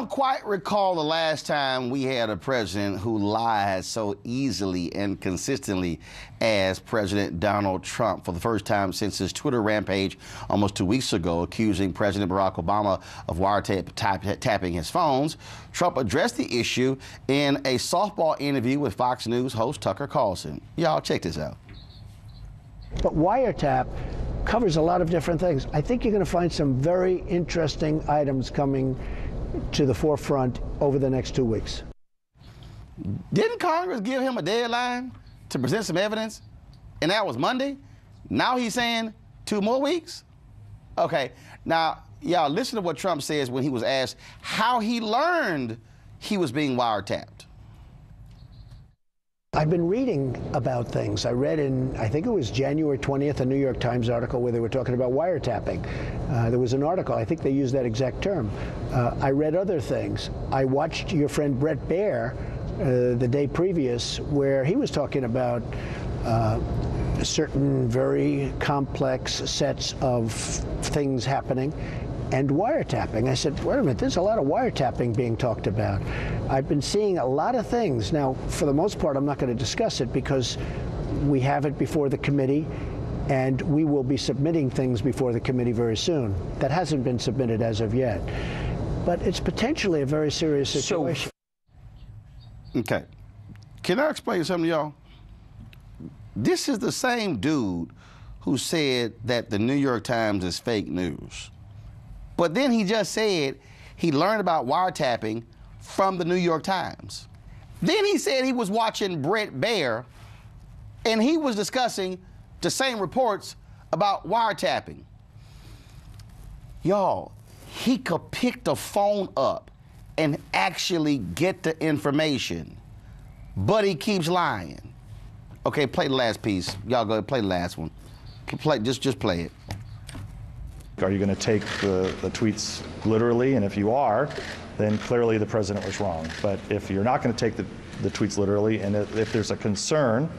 don't quite recall the last time we had a president who lied so easily and consistently as President Donald Trump, for the first time since his Twitter rampage almost 2 weeks ago, accusing President Barack Obama of wiretapping his phones. Trump addressed the issue in a softball interview with Fox News host Tucker Carlson. Y'all check this out. But wiretap covers a lot of different things. I think you're going to find some very interesting items coming to the forefront over the next 2 weeks. Didn't Congress give him a deadline to present some evidence? And that was Monday? Now he's saying 2 more weeks? Okay, now, y'all, listen to what Trump says when he was asked how he learned he was being wiretapped. I've been reading about things. I read in, I think it was January 20th, a New York Times article where they were talking about wiretapping. There was an article, I think they used that exact term. I read other things. I watched your friend Bret Baier the day previous, where he was talking about certain very complex sets of things happening and wiretapping. I said, wait a minute, there's a lot of wiretapping being talked about. I've been seeing a lot of things. Now, for the most part, I'm not going to discuss it because we have it before the committee, and we will be submitting things before the committee very soon. That hasn't been submitted as of yet. But it's potentially a very serious situation. Okay. Can I explain something to y'all? This is the same dude who said that the New York Times is fake news. But then he just said he learned about wiretapping from the New York Times. Then he said he was watching Bret Baier, and he was discussing the same reports about wiretapping. Y'all, he could pick the phone up and actually get the information, but he keeps lying. Okay, play the last piece. Y'all go ahead, play the last one. Just play it. Are you going to take the tweets literally? And if you are, then clearly the president was wrong. But if you're not going to take the tweets literally, and if there's a concern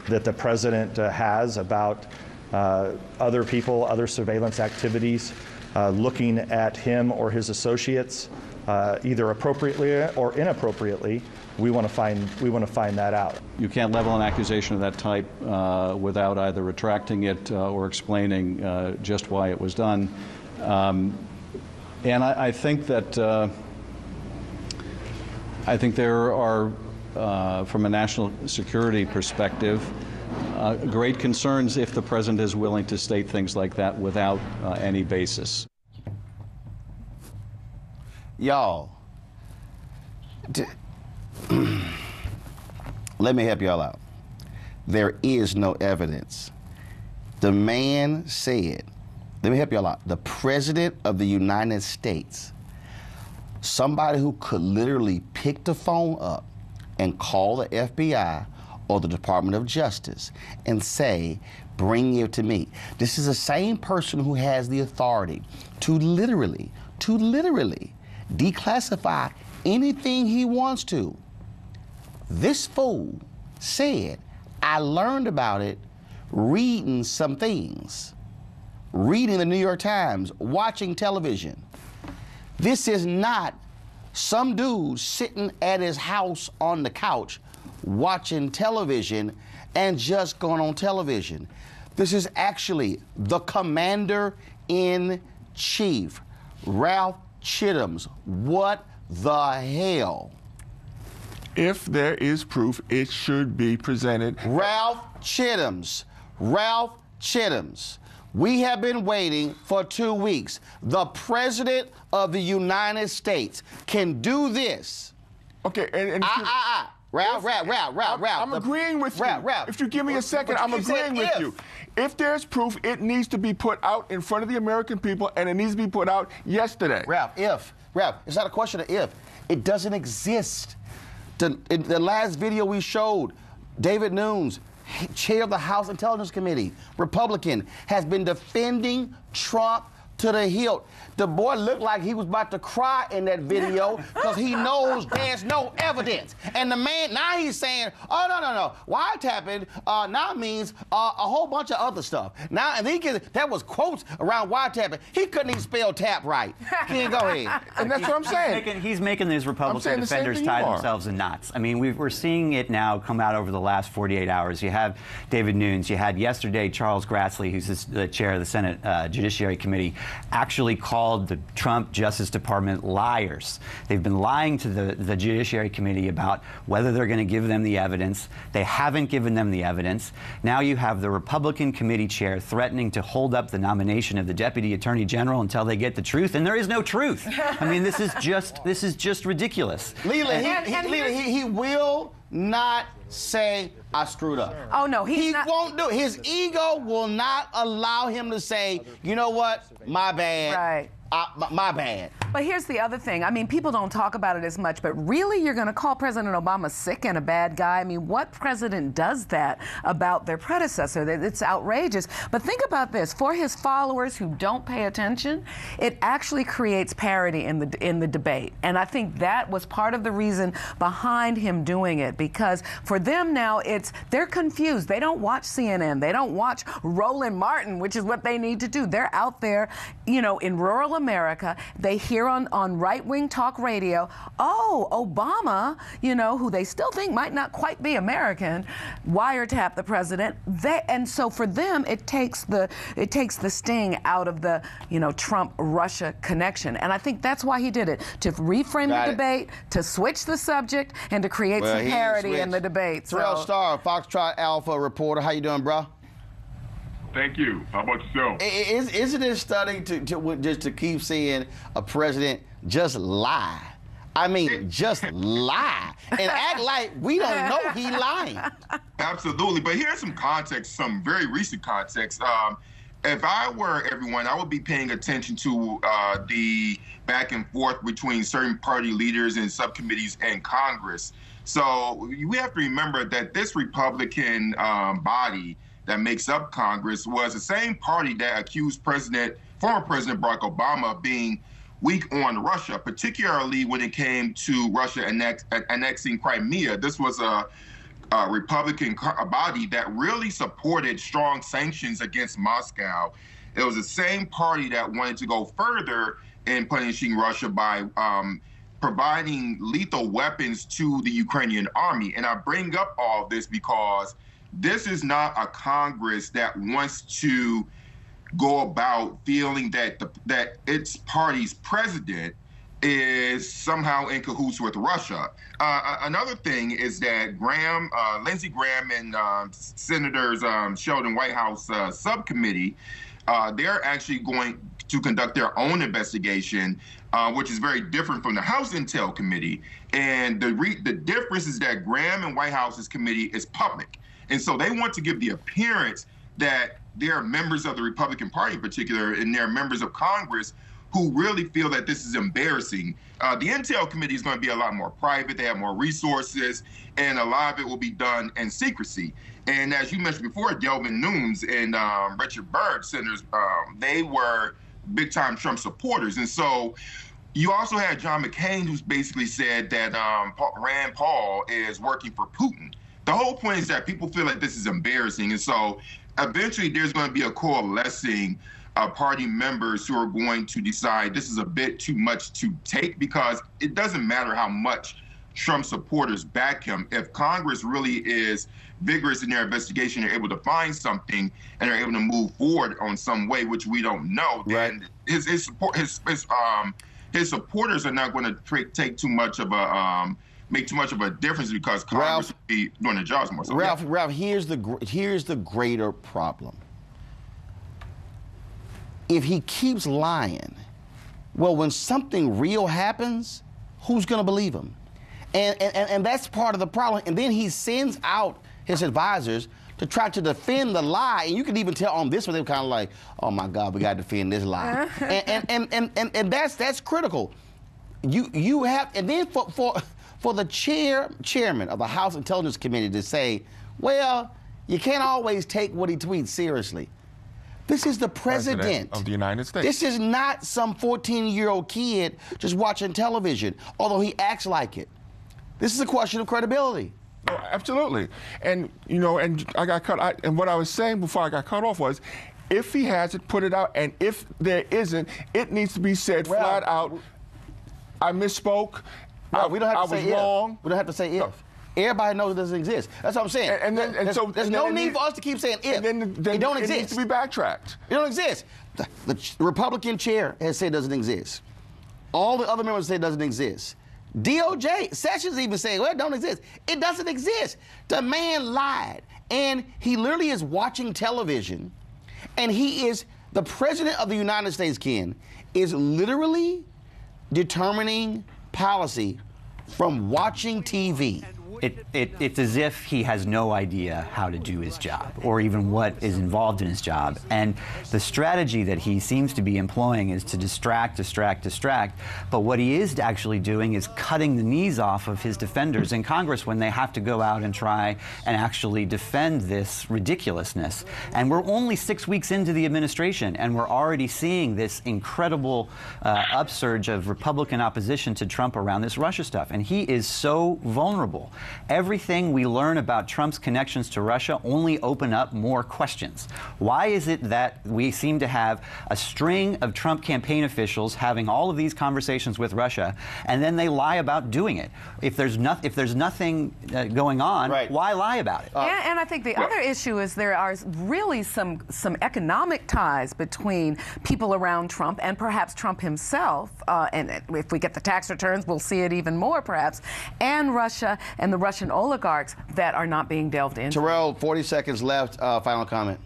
that the president has about other people, other surveillance activities, looking at him or his associates, either appropriately or inappropriately, we want to find that out. You can't level an accusation of that type without either retracting it or explaining just why it was done. And I think that there are, from a national security perspective, great concerns if the president is willing to state things like that without any basis. Y'all, let me help y'all out. There is no evidence. The man said, let me help y'all out. The President of the United States, somebody who could literally pick the phone up and call the FBI or the Department of Justice and say, bring it to me. This is the same person who has the authority to literally declassify anything he wants to. This fool said, I learned about it reading some things, reading the New York Times, watching television. This is not some dude sitting at his house on the couch watching television and just going on television. This is actually the Commander-in-Chief, Ralph Chittum's. What the hell? If there is proof, it should be presented. Ralph Chittum's. We have been waiting for 2 weeks. The President of the United States can do this. Okay, and Ralph. I'm agreeing with you. Ralph. If you give me a second, I'm agreeing with you. If there's proof, it needs to be put out in front of the American people, and it needs to be put out yesterday. Ralph, it's not a question of if. It doesn't exist. In the last video we showed, David Nunes, chair of the House Intelligence Committee, Republican, has been defending Trump to the hilt. The boy looked like he was about to cry in that video because he knows there's no evidence. And the man, now he's saying, oh, no. Wiretapping now means a whole bunch of other stuff. Now, and that was quotes around wiretapping. He couldn't even spell tap right. Go ahead. And that's what I'm saying. He's making these Republican defenders tie themselves in knots. I mean, we're seeing it now come out over the last 48 hours. You have David Nunes. You had yesterday Charles Grassley, who's the chair of the Senate Judiciary Committee, actually called the Trump Justice Department liars. They've been lying to the Judiciary Committee about whether they're going to give them the evidence. They haven't given them the evidence. Now you have the Republican committee chair threatening to hold up the nomination of the Deputy Attorney General until they get the truth, and there is no truth. I mean, this is just ridiculous. He will not say, I screwed up. Oh, no, he won't do it. His ego will not allow him to say, you know what, my bad. Right. My bad. But here's the other thing. I mean, people don't talk about it as much, but really you're going to call President Obama sick and a bad guy? I mean, what president does that about their predecessor? It's outrageous. But think about this. For his followers who don't pay attention, it actually creates parity in the debate. And I think that was part of the reason behind him doing it, because for them now, they're confused. They don't watch CNN. They don't watch Roland Martin, which is what they need to do. They're out there, you know, in rural America. They hear on right-wing talk radio, oh, Obama, you know, who they still think might not quite be American, wiretap the president. And so for them, it takes the sting out of the, you know, Trump-Russia connection. And I think that's why he did it, to reframe the debate, to switch the subject, and to create some parity in the debate. Terrell Starr, Foxtrot Alpha reporter. How you doing, bro? Thank you. How about yourself? Isn't it stunning to keep seeing a president just lie? I mean, just lie and act like we don't know he lying. Absolutely. But here's some context, some very recent context. If I were everyone, I would be paying attention to the back and forth between certain party leaders and subcommittees and Congress. So we have to remember that this Republican body that makes up Congress was the same party that accused former President Barack Obama of being weak on Russia, particularly when it came to Russia annexing Crimea. This was a Republican body that really supported strong sanctions against Moscow. It was the same party that wanted to go further in punishing Russia by providing lethal weapons to the Ukrainian army. And I bring up all this because this is not a Congress that wants to go about feeling that that its party's president is somehow in cahoots with Russia. Another thing is that Lindsey Graham and Senators Sheldon Whitehouse subcommittee, they're actually going to conduct their own investigation, which is very different from the House Intel Committee. And the difference is that Graham and Whitehouse's committee is public. And so they want to give the appearance that they're members of the Republican Party in particular, and they're members of Congress who really feel that this is embarrassing. The Intel Committee is going to be a lot more private. They have more resources, and a lot of it will be done in secrecy. And as you mentioned before, Delvin Nunes and Richard Byrd, senators, they were big-time Trump supporters. And so you also had John McCain, who's basically said that Rand Paul is working for Putin. The whole point is that people feel like this is embarrassing. And so eventually there's going to be a coalescing of party members who are going to decide this is a bit too much to take, because it doesn't matter how much Trump supporters back him. If Congress really is vigorous in their investigation, they're able to find something and they're able to move forward on some way, which we don't know, then his supporters are not going to take too much of a make too much of a difference, because Congress will be doing their jobs more. So, Ralph, here's the greater problem. If he keeps lying, well, when something real happens, who's going to believe him? And that's part of the problem. And then he sends out his advisors to try to defend the lie. And you can even tell on this one, they're kind of like, oh my God, we got to defend this lie. and that's critical. You have, and then for the chairman of the House Intelligence Committee to say, well, you can't always take what he tweets seriously. This is the president of the United States. This is not some 14-year-old kid just watching television, although he acts like it. This is a question of credibility. Oh, absolutely. And, you know, and I got cut. And what I was saying before I got cut off was, if he has it, put it out. And if there isn't, it needs to be said flat out. I misspoke. We don't have to say I was wrong. We don't have to say if. No. Everybody knows it doesn't exist. That's what I'm saying. There's no need for us to keep saying if. Then it don't exist. It needs to be backtracked. It don't exist. The Republican chair has said it doesn't exist. All the other members say it doesn't exist. DOJ, Sessions even saying, well, it don't exist. It doesn't exist. The man lied. And he literally is watching television. And he is, the president of the United States, Ken, is literally determining policy from watching TV. It's as if he has no idea how to do his job or even what is involved in his job. And the strategy that he seems to be employing is to distract. But what he is actually doing is cutting the knees off of his defenders in Congress when they have to go out and try and actually defend this ridiculousness. And we're only 6 weeks into the administration, and we're already seeing this incredible upsurge of Republican opposition to Trump around this Russia stuff. And he is so vulnerable. Everything we learn about Trump's connections to Russia only open up more questions. Why is it that we seem to have a string of Trump campaign officials having all of these conversations with Russia, and then they lie about doing it? If there's nothing going on, why lie about it? And I think the other issue is there are really some economic ties between people around Trump and perhaps Trump himself, and if we get the tax returns, we'll see it even more perhaps, and Russia and the Russian oligarchs that are not being delved into. Terrell, 40 seconds left. Final comment.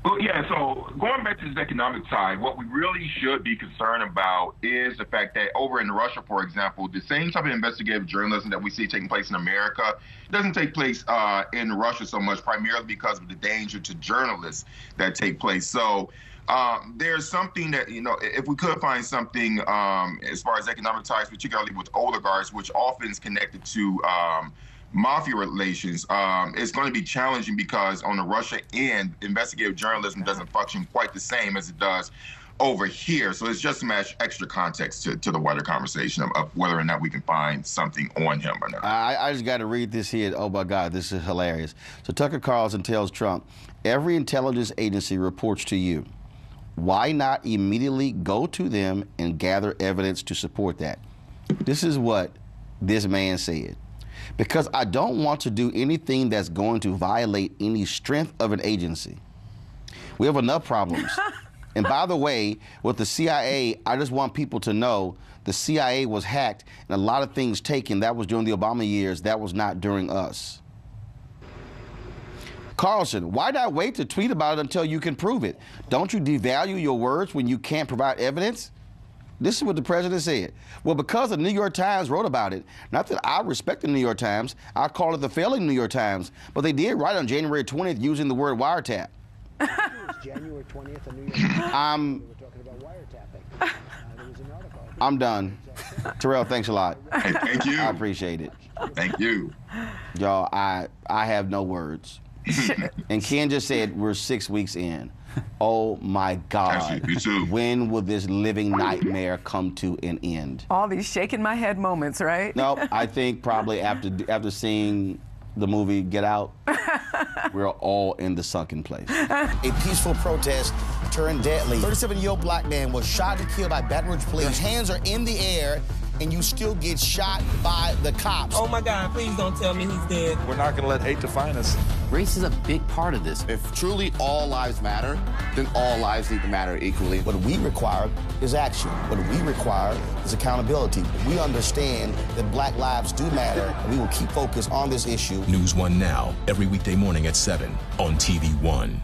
Well, yeah, so going back to this economic side, what we really should be concerned about is the fact that over in Russia, for example, the same type of investigative journalism that we see taking place in America doesn't take place in Russia so much, primarily because of the danger to journalists that take place. So there's something that, you know, if we could find something as far as economic ties, particularly with oligarchs, which often is connected to mafia relations, it's going to be challenging because on the Russia end, investigative journalism doesn't function quite the same as it does over here. So it's just some extra context to the wider conversation of whether or not we can find something on him or not. I just got to read this here. Oh, my God, this is hilarious. So Tucker Carlson tells Trump, every intelligence agency reports to you. Why not immediately go to them and gather evidence to support that? This is what this man said. Because I don't want to do anything that's going to violate any strength of an agency. We have enough problems. And by the way, with the CIA, I just want people to know the CIA was hacked and a lot of things taken. That was during the Obama years. That was not during us. Carlson, why not wait to tweet about it until you can prove it? Don't you devalue your words when you can't provide evidence? This is what the president said. Well, because the New York Times wrote about it, not that I respect the New York Times, I call it the failing New York Times, but they did write on January 20th using the word wiretap. It was January 20th in New York Times. We were talking about wiretapping. There was an article. I'm done. Terrell, thanks a lot. Hey, thank you. I appreciate it. Thank you. Y'all, I have no words. And Ken just said we're 6 weeks in. Oh my God. Me too. When will this living nightmare come to an end? All these shaking my head moments, right? No, I think probably after seeing the movie Get Out, we're all in the sunken place. A peaceful protest turned deadly. 37-year-old black man was shot and killed by Baton Rouge police. His hands are in the air, and you still get shot by the cops. Oh my God, please don't tell me he's dead. We're not going to let hate define us. Race is a big part of this. If truly all lives matter, then all lives need to matter equally. What we require is action. What we require is accountability. We understand that black lives do matter, and we will keep focused on this issue. NewsOne Now, every weekday morning at 7 on TV1.